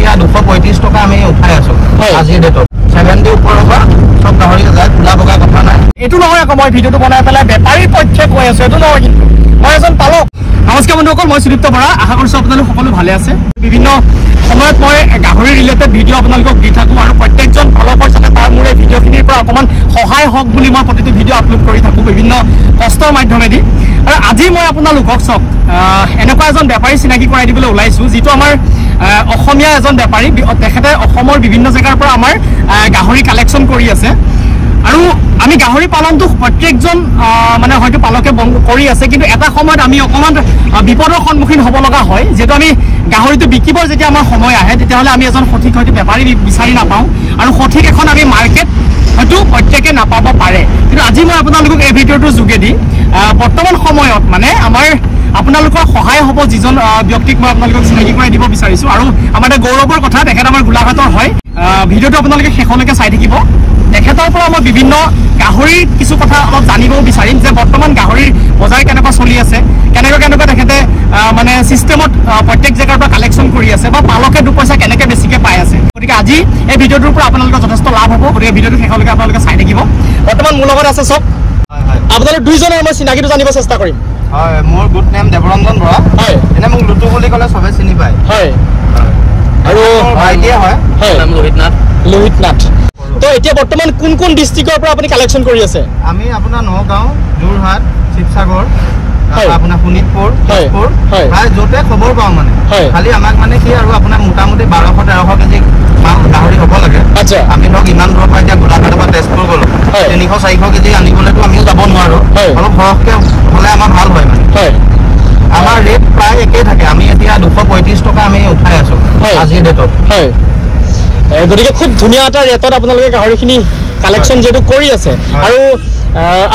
এতিয়া 235 টকা আমি উঠাই আছো আজিৰ ডেটত 70 ওপৰৰ পৰা সব গাহৰি যায় খোলা বগা কথা নাই এটো নহয় আকৌ মই ভিডিওটো বনাই পেলাই বেপাৰী পক্ষে কৈ আছো এটো নহয় কিন্তু মই এজন পালক নমস্কাৰ বন্ধুসকল মই সুদীপ্ত বৰা আশা কৰিছো আপোনালোক সকলো ভালে আছে বিভিন্ন সময়ত মই গাহৰি ৰিলেটেড ভিডিও আপোনালোকক দি থাকো আৰু প্ৰত্যেকজন পালকৰ সাথে তাৰ মোৰ এই ভিডিওখিনিৰ পৰা অকমান সহায় হওক বুলি মই প্ৰতিটো ভিডিও আপলোড কৰি থাকো বিভিন্ন কষ্টৰ মাধ্যমেদি আৰু আজি মই আপোনালোকক সব এনেকুৱা এজন বেপাৰী চিনাকি কৰাই দিবলৈ ওলাইছো যেটো আমাৰ অসমীয়া এজন বেপাৰী তেখেতে অসমৰ বিভিন্ন জায়গাৰ পৰা আমাৰ গাহৰি কালেকশন কৰি আছে আৰু আমি গাহৰি পালনটো প্ৰত্যেকজন মানে হয়তো পালকে কৰি আছে কিন্তু এটা সময়ত আমি অকমান বিপদৰ সন্মুখীন হ'ব লগা হয় যেটো আমি গাহৰিটো বিকিবৰ যেতিয়া আমাৰ সময় আহে তেতিয়াহলে আমি এজন সঠিক হয়তো বেপাৰী বিচাৰি নাপাওঁ আৰু সঠিক এখন আমি মাৰ্কেট হয়তো প্ৰত্যেকে নাপাব পাৰে কিন্তু আজি মই আপোনালোকক এই ভিডিওটোৰ যোগেদি বৰ্তমান সময়ত মানে আমাৰ আপোনালোকৰ সহায় হ'ব যিজন ব্যক্তিক মই আপোনালোকক চিনাকি কৰাই দিব বিচাৰিছো আৰু আমাৰ গৌৰৱৰ কথা তেখেত আমাৰ গোলাঘাটৰ হয় ভিডিওটো আপোনালোকে শেষলৈকে চাই থাকিব তেখেতৰ পৰা মই বিভিন্ন গাহৰিৰ কিছু কথা অলপ জানিবও বিচাৰিম যে বৰ্তমান গাহৰিৰ বজাৰ কেনেকুৱা চলি আছে কেনেকুৱা তেখেতে মানে সিস্টেমত প্ৰত্যেক জায়গাৰ পৰা কালেকশন কৰি আছে বা পালকে দুপইচা কেনেকৈ বেছিকৈ পাই আছে গতিকে আজি এই ভিডিওটোৰ পৰা আপোনালোকৰ যথেষ্ট লাভ হ'ব গতিকে ভিডিওটো শেষলৈকে আপোনালোকে চাই থাকিব বৰ্তমান মোৰ লগত আছে চব আপোনালোক দুইজনৰ মই চিনাকিটো জানিব চেষ্টা কৰিম হয় মোৰ গুড নেম দেৱৰঞ্জন বৰা হয় এনে মোক লুটু বুলি ক'লে সবে চিনি পায় হয় আৰু ভাইটিয়ে হয় নাম লোহিত নাথ তো এতিয়া বৰ্তমান কোন ডিস্ট্ৰিক্টৰ পৰা আপুনি কালেকশন কৰি আছে আমি আপোনাৰ নগাঁও যোৰহাট শিৱসাগৰ আপোনাৰ শোণিতপুৰ তেজপুৰ প্ৰায় য'তে খবৰ পাওঁ মানে খালি আমাক মানে কি আৰু আপোনাৰ মোটামুটি 1200-1300 কেজি মাল গাহৰি হ'ব লাগে আমি ধৰক ইমান দূৰৰ পৰা এতিয়া গোলাঘাটৰ পৰা তেজপুৰ গ'লো 300-400 কেজি আনিবলৈতো আমিও যাব নোৱাৰো অলপ সৰহকৈ হ'লে আমাৰ ভাল হয় মানে আমাৰ ৰেট প্ৰায় একেই থাকে আমি এতিয়া 235 টকা আমি উঠাই আছো আজিৰ ডেটত গতিকে খুব ধুনীয়া এটা ৰেটত আপোনালোকে গাহৰিখিনি কালেকশন যেটো কৰি আছে আৰু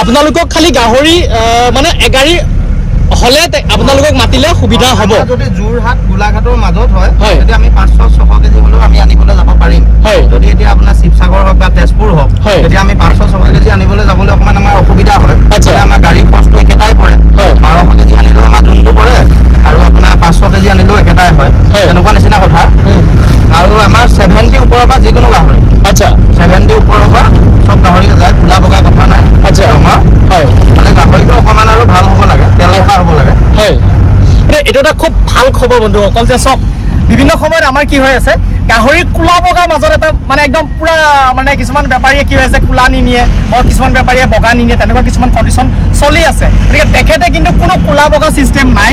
আপোনালোকক খালি গাহৰি মানে এগাড়ী হলে আপোনালোকক মাতিলে সুবিধা হ'ব যদি যোৰহাট গোলাঘাটৰ মাজত হয় তেতিয়া আমি 500-600 কেজি হ'লেও আমি আনিবলৈ যাব পাৰিম যদি এতিয়া আপোনাৰ শিৱসাগৰ হওক বা তেজপুৰ হওক তেতিয়া আমি 500-600 কেজি আনিবলৈ যাবলৈ অকমান আমাৰ অসুবিধা হয় আমাৰ গাড়ীৰ খৰচটো একেটাই পৰে 1200 কেজি আনিলেও আমাৰ যোনটো পৰে আৰু আপোনাৰ 500 কেজি আনিলেও একেটাই হয় তেনেকুৱা নিচিনা কথা আৰু আমাৰ 70 ওপৰৰ পৰা যিকোনো গাহৰি 70 ওপৰৰ পৰা সব গাহৰি যায় খোলা বগা কথা নাই আমাৰ মানে গাহৰিটো অকমান আৰু ভাল হ'ব লাগে তেল খা হ'ব লাগে এইটো এটা খুব ভাল খবৰ বন্ধুসকল যে চব বিভিন্ন সময়ত আমাৰ কি হৈ আছে গাহৰি খোলা বগা মাজত এটা মানে একদম পুৰা মানে কিছুমান বেপাৰীয়ে কি হৈছে খোলা নিনিয়ে আৰু কিছুমান বেপাৰীয়ে বগা নিনিয়ে তেনেকুৱা কিছুমান কণ্ডিশ্যন চলি আছে গতিকে তেখেতে কিন্তু কোনো খোলা বগা চিষ্টেম নাই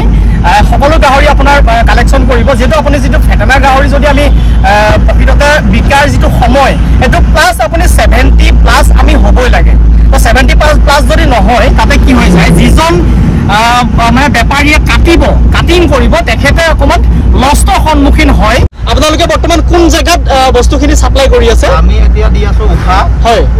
সকলো গাহৰি আপোনাৰ কালেকশন কৰিব যেটো আপুনি যেটো ফেটেনা গাহৰি যদি আমি প্ৰকৃততে বিকাৰ যেটো সময় এটো প্লাস আপুনি 70 প্লাস আমি হ'বই লাগে তো 70 প্লাস যদি নহয় তাতে কি হৈ যায় যিজন মানে বেপাৰীয়ে কাটিং কৰিব তেখেতে অকমান লষ্টৰ সন্মুখীন হয় আপোনালোকে বৰ্তমান কোন জায়গাত বস্তুখিনি সাপ্লাই কৰি আছে আমি এতিয়া দি আছো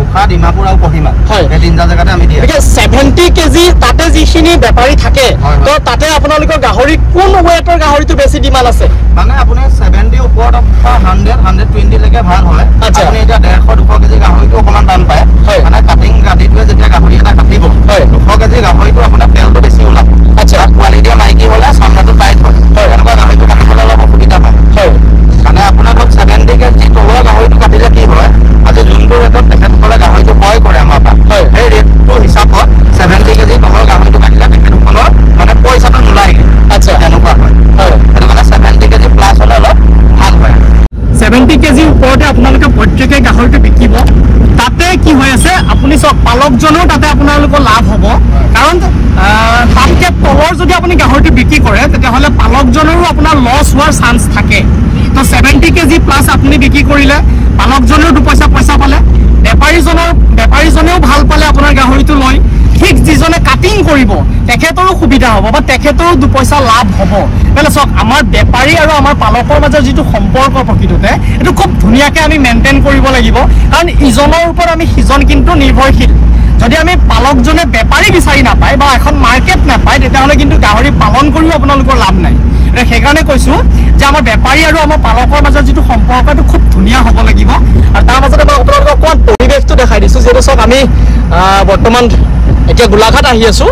উখা ডিমাপুৰ আৰু কহিমা এই তিনটা জায়গাতে আমি দি আছো 70 কেজি তাতে যিখিনি বেপাৰী থাকে তো তাতে আপোনালোকৰ গাহৰি কোন ওয়েটৰ গাহৰিটো বেছি ডিমান্ড আছে মানে আপুনি 70 ওপৰত 100-120 লৈকে ভাল হয় আপুনি এতিয়া 150-200 কেজি গাহৰিটো অকমান দাম পায় মানে কাটিং গাড়ীটোৱে যেতিয়া গাহৰি এটা কাটিব 200 কেজি গাহৰিটো আপোনাৰ তেলটো বেছি ওলাব কোৱালিটি মাইকি হ'লে চামৰাটো টাইট হয় এনেকুৱা গাহৰিটো কাটিবলৈ অলপ অসুবিধা পায় মানে আপোনাৰ ধৰক 70 কেজি তলৰ গাহৰিটো কাটিলে কি হয় আজি যোনটো ৰেটত তেখেতসকলে গাহৰিটো ক্ৰয় কৰে আমাৰ পৰা সেই ৰেটটো হিচাপত 70 কেজি তলৰ গাহৰিটো কাটিলে তেখেতসকলৰ মানে পইচাটো নোলায়গৈ তেনেকুৱা হয় সেইটো কাৰণে 70 কেজি প্লাছ হ'লে অলপ ভাল হয় 70 কেজি ওপৰতে আপোনালোকে প্ৰত্যেকে গাহৰিটো বিকিব তাতে কি হৈ আছে আপুনি সব পালকজনৰ তাতে আপোনালোকৰ লাভ হ'ব কাৰণ তাতকে তলৰ যদি আপুনি গাহৰিটো বিক্ৰী কৰে তেতিয়াহ'লে পালকজনৰো আপোনাৰ লছ হোৱাৰ চান্স থাকে তো 70 কেজি প্লাস আপুনি বিক্ৰী কৰিলে পালকজনেও দুপইচা পালে বেপাৰীজনেও ভাল পালে আপোনাৰ গাহৰিটো লয় ঠিক যিজনে কাটিং কৰিব তেখেতৰো সুবিধা হ'ব বা তেখেতৰো দুপইচা লাভ হ'ব মানে সব আমাৰ বেপাৰী আৰু আমাৰ পালকৰ মাজৰ যিটো সম্পৰ্ক প্ৰকৃততে এটো খুব ধুনীয়াকৈ আমি মেইনটেইন কৰিব লাগিব কাৰণ ইজনৰ ওপৰত আমি সিজন কিন্তু নিৰ্ভৰশীল যদি আমি পালকজনে বেপাৰী বিচাৰি নাপায় বা এখন মাৰ্কেট নাপায় তেতিয়াহ'লে কিন্তু গাহৰি পালন কৰিও আপোনালোকৰ লাভ নাই সেইকাৰণে কৈছো যে আমাৰ বেপাৰী আৰু আমাৰ পালকৰ মাজৰ যিটো সম্পৰ্কটো খুব ধুনীয়া হ'ব লাগিব আৰু তাৰ মাজতে মই আপোনালোকক কোন পৰিৱেশটো দেখাই দিছো যেটো সব আমি বৰ্তমান এতিয়া গোলাঘাট আহি আছো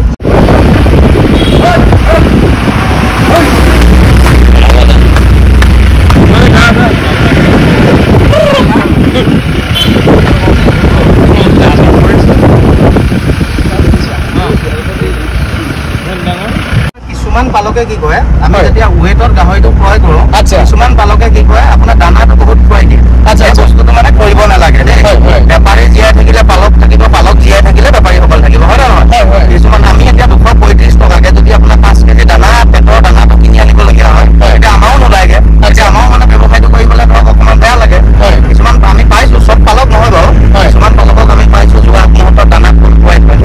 পালকে কি কৰে আমি যেতিয়া ওয়েটৰ গাহৰিটো ক্ৰয় কৰোঁ কিছুমান পালকে কি কৰে আপোনাৰ দানাটো বহুত খুৱাই দিয়ে এই বস্তুটো মানে কৰিব নালাগে দেই বেপাৰী জীয়াই থাকিলে পালক থাকিব পালক জীয়াই থাকিলে বেপাৰীসকল থাকিব হয় নে নহয় কিছুমান আমি এতিয়া 235 টকাকে যদি আপোনাৰ 5 কেজি দানা পেটৰ দানাটো কিনি আনিবলগীয়া হয় এতিয়া আমাৰো নোলায়গে এতিয়া আমাৰো মানে ব্যৱসায়টো কৰিবলৈ ধৰক অকণমান বেয়া লাগে কিছুমান আমি পাইছোঁ চব পালক নহয় বাৰু কিছুমান পালকক আমি পাইছোঁ যোৱা মুহূৰ্তত দানা খুৱাই থয়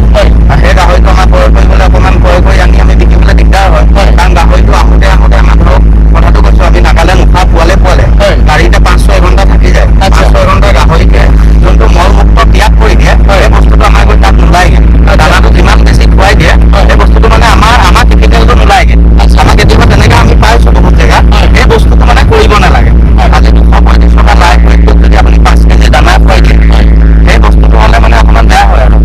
সেই গাহৰিটো আমাৰ ক্ৰয় কৰিবলৈ অকণমান ক্ৰয় কৰি আনি আমি বিকিবলৈ দিগদাৰ হয় কাৰণ গাহৰিটো আহোঁতে আমাৰ ধৰক কথাটো কৈছোঁ আমি নাগালে নোখোৱা পোৱালে গাড়ীতে 5-6 ঘণ্টা থাকি যায় 5-6 ঘণ্টা গাহৰিকে যোনটো মলমুক্ত ত্যাগ কৰি দিয়ে সেই বস্তুটো আমাৰ গৈ তাত নোলায়গে দানাটো যিমান বেছি খুৱাই দিয়ে সেই বস্তুটো মানে আমাৰ কেপিটেলটো নোলায়গে আমাৰ কেতিয়াবা তেনেকৈ আমি পাইছোঁ বহুত জেগাত সেই বস্তুটো মানে কৰিব নালাগে আজি 235 টকা লাইভ ৱেটটোত যদি আপুনি 5 কেজি দানা খুৱাই দিয়ে সেই বস্তুটো হ'লে মানে অকণমান বেয়া হয় আৰু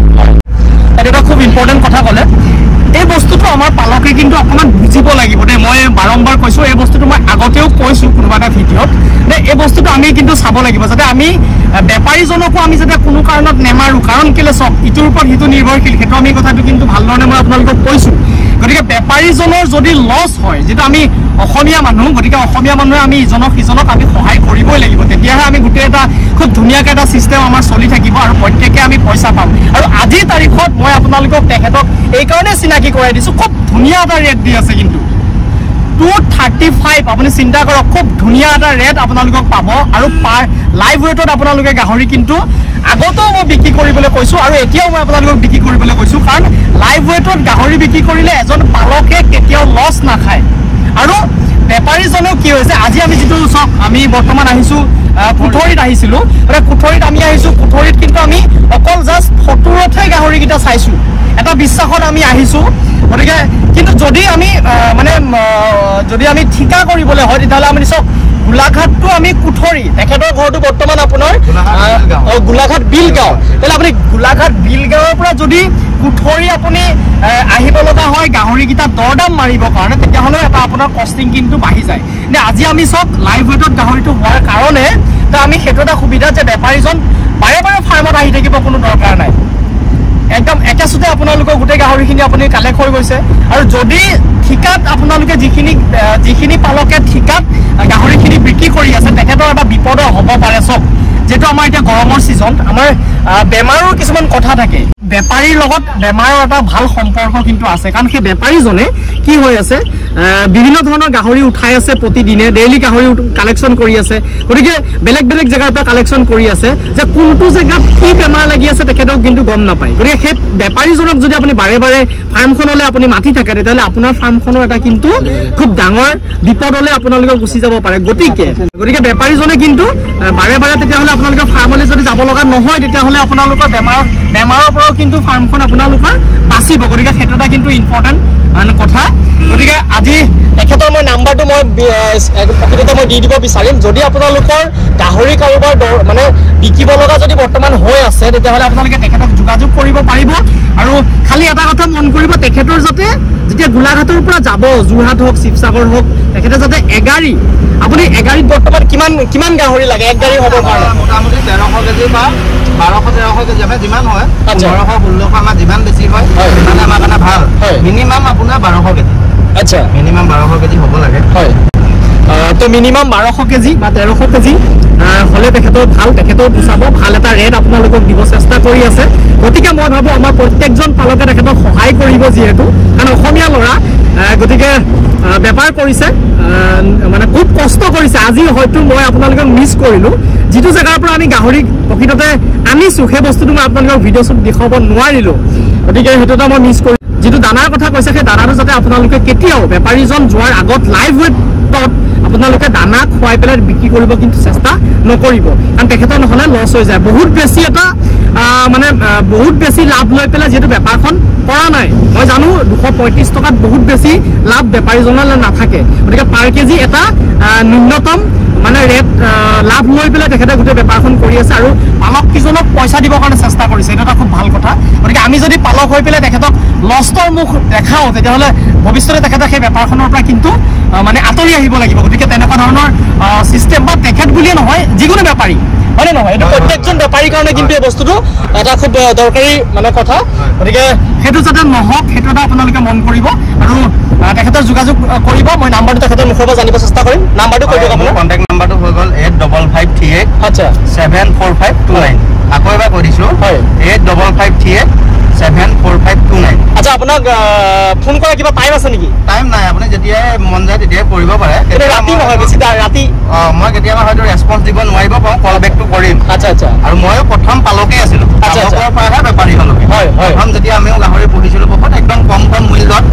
এটা খুব ইম্পৰ্টেণ্ট কথা ক'লে এই বস্তুটো আমাৰ পালকে কিন্তু অকণমান বুজিব লাগিব দেই মই বাৰম্বাৰ কৈছোঁ এই বস্তুটো মই আগতেও কৈছোঁ কোনোবা এটা ভিডিঅ'ত যে এই বস্তুটো আমি কিন্তু চাব লাগিব যাতে আমি বেপাৰীজনকো আমি যাতে কোনো কাৰণত নেমাৰোঁ কাৰণ কেলৈ চাওক ইটোৰ ওপৰত সিটো নিৰ্ভৰশীল সেইটো আমি কথাটো কিন্তু ভালধৰণে মই আপোনালোকক কৈছোঁ গতিকে বেপাৰীজনৰ যদি লছ হয় যিটো আমি অসমীয়া মানুহ গতিকে অসমীয়া মানুহে আমি ইজনক সিজনক আমি সহায় কৰিবই লাগিব তেতিয়াহে আমি গোটেই এটা খুব ধুনীয়াকৈ এটা ছিষ্টেম আমাৰ চলি থাকিব আৰু প্ৰত্যেকে আমি পইচা পাম আৰু আজিৰ তাৰিখত মই আপোনালোকক তেখেতক এইকাৰণে চিনাকি কৰাই দিছোঁ খুব ধুনীয়া এটা ৰেট দি আছে কিন্তু 235 আপুনি চিন্তা কৰক খুব ধুনীয়া এটা ৰেট আপোনালোকক পাব আৰু পাৰ লাইভ ৱেটত আপোনালোকে গাহৰি কিন্তু আগতেও মই বিক্ৰী কৰিবলৈ কৈছোঁ আৰু এতিয়াও মই আপোনালোকক বিক্ৰী কৰিবলৈ কৈছোঁ কাৰণ লাইভ ৱেটত গাহৰি বিক্ৰী কৰিলে এজন পালকে কেতিয়াও লছ নাখায় আৰু বেপাৰীজনেও কি হৈছে আজি আমি যিটো চাওক আমি বৰ্তমান আহিছোঁ কুঠৰিত আহিছিলোঁ কুঠৰিত আমি আহিছোঁ কুঠৰিত কিন্তু আমি অকল জাষ্ট ফটোৰতহে গাহৰিকেইটা চাইছোঁ এটা বিশ্বাসত আমি আহিছোঁ গতিকে কিন্তু যদি আমি যদি আমি ঠিকা কৰিবলৈ হয় তেতিয়াহ'লে আমি চাওক গোলাঘাটটো আমি কুঠৰি তেখেতৰ ঘৰটো বৰ্তমান আপোনাৰ গোলাঘাট বিলগাঁও তেতিয়াহ'লে আপুনি গোলাঘাট বিলগাঁৱৰ পৰা যদি কুঠৰি আপুনি আহিব লগা হয় গাহৰিকেইটা দৰদাম মাৰিবৰ কাৰণে তেতিয়াহ'লে এটা আপোনাৰ কষ্টিং কিন্তু বাঢ়ি যায় নে আজি আমি চাওক লাইভ ৱেটত গাহৰিটো হোৱাৰ কাৰণে আমি সেইটো এটা সুবিধা যে বেপাৰীজন বাৰে বাৰে ফাৰ্মত আহি থাকিব কোনো দৰকাৰ নাই একদম একেচোতে আপোনালোকৰ গোটেই গাহৰিখিনি আপুনি কালেক্ট হৈ গৈছে আৰু যদি ঠিকাত আপোনালোকে যিখিনি পালকে ঠিকাত গাহৰিখিনি বিক্ৰী কৰি আছে তেখেতৰ এটা বিপদ হ'ব পাৰে চব যেটো আমাৰ এতিয়া গৰমৰ ছিজন আমাৰ বেমাৰৰ কিছুমান কথা থাকে বেপাৰীৰ লগত বেমাৰৰ এটা ভাল সম্পৰ্ক কিন্তু আছে কাৰণ সেই বেপাৰীজনে কি হৈ আছে বিভিন্ন ধৰণৰ গাহৰি উঠাই আছে প্ৰতিদিনে ডেইলি গাহৰি কালেকশ্যন কৰি আছে গতিকে বেলেগ বেলেগ জেগাৰ পৰা কালেকশ্যন কৰি আছে যে কোনটো জেগাত কি বেমাৰ লাগি আছে তেখেতক কিন্তু গম নাপায় গতিকে সেই বেপাৰীজনক যদি আপুনি বাৰে বাৰে ফাৰ্মখনলৈ আপুনি মাতি থাকে তেতিয়াহ'লে আপোনাৰ ফাৰ্মখনৰ এটা কিন্তু খুব ডাঙৰ বিপদলৈ আপোনালোকে গুচি যাব পাৰে গতিকে বেপাৰীজনে কিন্তু বাৰে বাৰে তেতিয়াহ'লে আপোনালোকে ফাৰ্মলৈ যদি যাব লগা নহয় তেতিয়াহ'লে আপোনালোকৰ বেমাৰৰ পৰাও কিন্তু ফাৰ্মখন আপোনালোকৰ বাচিব গতিকে সেইটো এটা কিন্তু ইম্পৰ্টেণ্ট কথা গতিকে আজি তেখেতৰ মই নাম্বাৰটো মই প্ৰকৃততে মই দি দিব বিচাৰিম যদি আপোনালোকৰ গাহৰি কাৰোবাৰ মানে বিকিব লগা যদি বৰ্তমান হৈ আছে তেতিয়াহ'লে আপোনালোকে তেখেতক যোগাযোগ কৰিব পাৰিব আৰু খালি এটা কথা মন কৰিব তেখেতৰ যাতে যেতিয়া গোলাঘাটৰ পৰা যাব যোৰহাট হওক শিৱসাগৰ হওক তেখেতে যাতে এগাড়ী আপুনি এগাড়ীত বৰ্তমান কিমান গাহৰি লাগে এক গাড়ী হ'বৰ কাৰণে মোটামুটি 1300 কেজি বা 1200-1300 কেজি আমাৰ যিমান হয় 1500-1600 আমাৰ যিমান বেছি হয় সিমানে আমাৰ কাৰণে ভাল মিনিমাম আপোনাৰ 1200 কেজি আচ্ছা মিনিমাম 1200 কেজি হ'ব লাগে হয় তো মিনিমাম 1200 কেজি বা 1300 কেজি হ'লে তেখেতৰ ভাল তেখেতৰ পোচাব ভাল এটা ৰেট আপোনালোকক দিব চেষ্টা কৰি আছে গতিকে মই ভাবোঁ আমাৰ প্ৰত্যেকজন পালকে তেখেতক সহায় কৰিব যিহেতু কাৰণ অসমীয়া ল'ৰা গতিকে বেপাৰ কৰিছে মানে খুব কষ্ট কৰিছে আজি হয়তো মই আপোনালোকক মিছ কৰিলোঁ যিটো জেগাৰ পৰা আমি গাহৰি প্ৰকৃততে আনিছোঁ সেই বস্তুটো মই আপোনালোকক ভিডিঅ'ত দেখুৱাব নোৱাৰিলোঁ গতিকে সেইটো এটা মই মিছ কৰিলোঁ যিটো দানাৰ কথা কৈছে সেই দানাটো যাতে আপোনালোকে কেতিয়াও বেপাৰীজন যোৱাৰ আগত লাইভ ৱেটত আপোনালোকে দানা খুৱাই পেলাই বিক্ৰী কৰিব কিন্তু চেষ্টা নকৰিব কাৰণ তেখেতৰ নহ'লে লছ হৈ যায় বহুত বেছি এটা বহুত বেছি লাভ লৈ পেলাই যিহেতু বেপাৰখন কৰা নাই মই জানো 235 টকাত বহুত বেছি লাভ বেপাৰীজনলৈ নাথাকে গতিকে পাৰ কেজি এটা ন্যূনতম মানে ৰেট লাভ লৈ পেলাই তেখেতে গোটেই বেপাৰখন কৰি আছে আৰু পালককেইজনক পইচা দিবৰ কাৰণে চেষ্টা কৰিছে এইটো এটা খুব ভাল কথা গতিকে আমি যদি পালক হৈ পেলাই তেখেতক লষ্টৰ মুখ দেখাওঁ তেতিয়াহ'লে ভৱিষ্যতে তেখেতে সেই বেপাৰখনৰ পৰা কিন্তু মানে আঁতৰি আহিব লাগিব গতিকে তেনেকুৱা ধৰণৰ ছিষ্টেম বা তেখেত বুলিয়ে নহয় যিকোনো বেপাৰী হয়নে নহয় এইটো প্ৰত্যেকজন বেপাৰীৰ কাৰণে কিন্তু এই বস্তুটো এটা খুব দৰকাৰী মানে কথা গতিকে সেইটো যাতে নহওক সেইটো এটা আপোনালোকে মন কৰিব আৰু তেখেতৰ যোগাযোগ কৰিব মই নাম্বাৰটো তেখেতৰ মুখৰ পৰা জানিব চেষ্টা কৰিম নাম্বাৰটো কৈ দিয়ক আপোনাৰ কণ্টেক্ট নাম্বাৰটো হৈ গ'ল 8553 আচ্ছা 74529 আকৌ এবাৰ কৈ দিছোঁ হয় 8553 74529 আচ্ছা আপোনাক ফোন কৰা কিবা টাইম আছে নেকি টাইম নাই আপুনি যেতিয়াই মন যায় তেতিয়াই কৰিব পাৰে ৰাতি নহয় বেছি ৰাতি মই কেতিয়াবা হয়তো ৰেছপন্স দিব নোৱাৰিব পাৰোঁ কল বেকটো কৰিম আচ্ছা আচ্ছা আৰু ময়ো প্ৰথম পালকে আছিলোঁ পালকৰ পৰাহে বেপাৰী হ'লোগে প্ৰথম যেতিয়া আমিও গাহৰি পুহিছিলোঁ বহুত একদম কম মূল্যত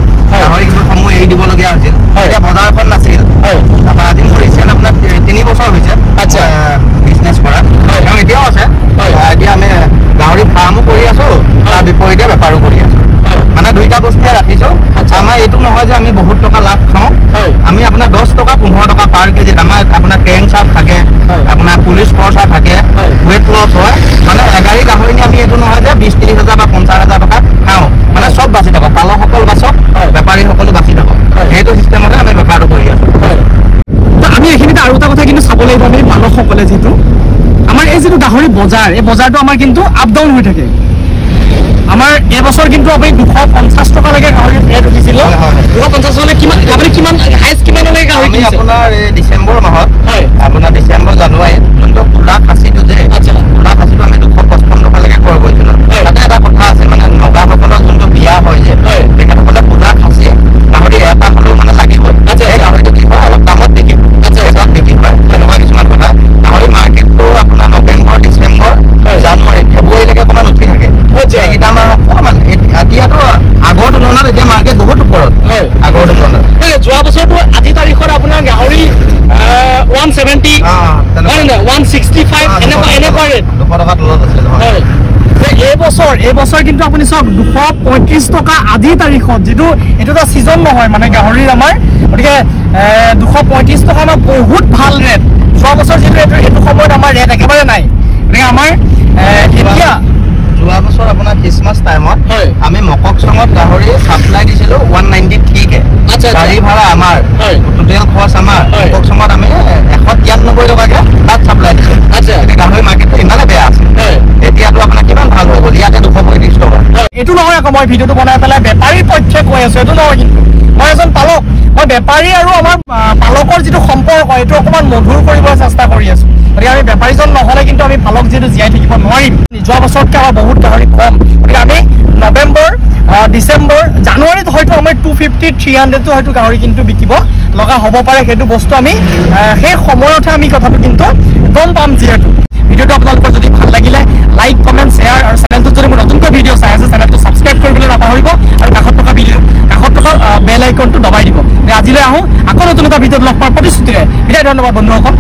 গাহৰিসমূহ এৰি দিবলগীয়া হৈছিল এতিয়া বজাৰখন নাছিল তাৰপৰা আজি মোৰ ৰিচেণ্ট আপোনাৰ 3 বছৰ হৈছে আচ্ছা বিজনেছ কৰা তেওঁ এতিয়াও আছে এতিয়া আমি গাহৰি ফাৰ্মো কৰি আছোঁ তাৰ বিপৰীতে বেপাৰো কৰি আছোঁ মানে দুইটা বস্তুৱে ৰাখিছোঁ আমাৰ এইটো নহয় যে আমি বহুত টকা লাভ খাওঁ আমি আপোনাৰ 10 টকা 15 টকা পাৰ কেজিত আমাৰ আপোনাৰ ট্ৰেইন চাৰ্জ থাকে আপোনাৰ পুলিচ খৰচা থাকে ৱেট লছ হয় মানে এগাড়ী গাহৰি নি আমি এইটো নহয় যে 20-30 হাজাৰ বা 50 হাজাৰ টকা খাওঁ মানে চব বাচি থাকক পালকসকল বাচক বেপাৰীসকলো বাচি থাকক সেইটো চিষ্টেমতে আমি বেপাৰটো কৰি আছোঁ আমি এইখিনিতে আৰু এটা কথা কিন্তু চাব লাগিব আমি পালকসকলে যিটো আমাৰ এই যিটো গাহৰি বজাৰ এই বজাৰটো আমাৰ কিন্তু আপ ডাউন হৈ থাকে আমাৰ এবছৰ কিন্তু আপুনি 250 টকালৈকে গাহৰি ৰেট উঠিছিল 250 টকালৈ কিমান আপুনি কিমান হাইষ্ট কিমানলৈকে গাহৰি আমি আপোনাৰ এই ডিচেম্বৰ মাহত আপোনাৰ ডিচেম্বৰ জানুৱাৰীত যোনটো খোলা খাচীটো যে খোলা খাচীটো আমি 255 টকালৈকে ক্ৰয় কৰিছিলোঁ তাতে এটা কথা আছে মানে নগাসকলৰ যোনটো বিয়া হয় যে তেখেতসকলে খোলা খাচী গাহৰি এটা হ'লেও মানে লাগিবই এই গাহৰিটো কি হয় অলপ দামত বিকিব এটাত বিক্ৰী হয় তেনেকুৱা কিছুমান কথা গাহৰি মাৰ্কেটটো আপোনাৰ নৱেম্বৰ ডিচেম্বৰ জানুৱাৰী ফেব্ৰুৱাৰীলৈকে অকণমান উঠি থাকে এইকেইটা মাহ অকণমান এতিয়াতো আগৰ তুলনাত এতিয়া মাৰ্কেট বহুত ওপৰত আগৰ তুলনাত যোৱা বছৰটো আজি তাৰিখত আপোনাৰ গাহৰি 170 165 এনেকুৱা ৰেট 200 টকা তলত আছিল হয় এইবছৰ কিন্তু আপুনি চাওক 235 টকা আজি তাৰিখত যিটো এইটো এটা ছিজন নহয় মানে গাহৰিৰ আমাৰ গতিকে 235 টকা আমাৰ বহুত ভাল ৰেট যোৱা বছৰ যিটো এইটো সময়ত আমাৰ ৰেট একেবাৰে নাই গতিকে আমাৰ এতিয়া যোৱা বছৰ আপোনাৰ খ্ৰীষ্টমাছ টাইমত আমি মককচঙত গাহৰি ছাপ্লাই দিছিলোঁ 193 কে গাড়ী ভাড়া আমাৰ টোটেল খৰচ আমাৰ মককচঙত আমি 193 টকাকে তাত ছাপ্লাই দিছোঁ গাহৰি মাৰ্কেটটো ইমানে বেয়া আছে এতিয়াতো আপোনাৰ কিমান ভাল হৈ গ'ল ইয়াতে 235 টকা এইটো নহয় আকৌ মই ভিডিঅ'টো বনাই পেলাই বেপাৰীৰ পক্ষে কৈ আছোঁ এইটো নহয় কিন্তু মই এজন পালক মই বেপাৰী আৰু আমাৰ পালকৰ যিটো সম্পৰ্ক এইটো অকণমান মধুৰ কৰিবলৈ চেষ্টা কৰি আছোঁ গতিকে আমি বেপাৰীজন নহ'লে কিন্তু আমি পালক যিহেতু জীয়াই থাকিব নোৱাৰিম যোৱা বছৰতকৈ আমাৰ বহুত গাহৰি কম গতিকে আমি নৱেম্বৰ ডিচেম্বৰ জানুৱাৰীত হয়তো আমাৰ 250-300টো হয়তো গাহৰি কিন্তু বিকিব লগা হ'ব পাৰে সেইটো বস্তু আমি সেই সময়তহে আমি কথাটো কিন্তু গম পাম যিহেতু ভিডিঅ'টো আপোনালোকৰ যদি ভাল লাগিলে লাইক কমেণ্ট শ্বেয়াৰ আৰু চেনেলটোত যদি মোৰ নতুনকৈ ভিডিঅ' চাই আছে চেনেলটো ছাবস্ক্ৰাইব কৰিবলৈ নাপাহৰিব আৰু কাষত থকা বেল আইকনটো দবাই দিব আজিলৈ আহোঁ আকৌ নতুন এটা ভিডিঅ'ত লগ পোৱাৰ প্ৰতিশ্ৰুতিৰে বিদায় ধন্যবাদ বন্ধুসকল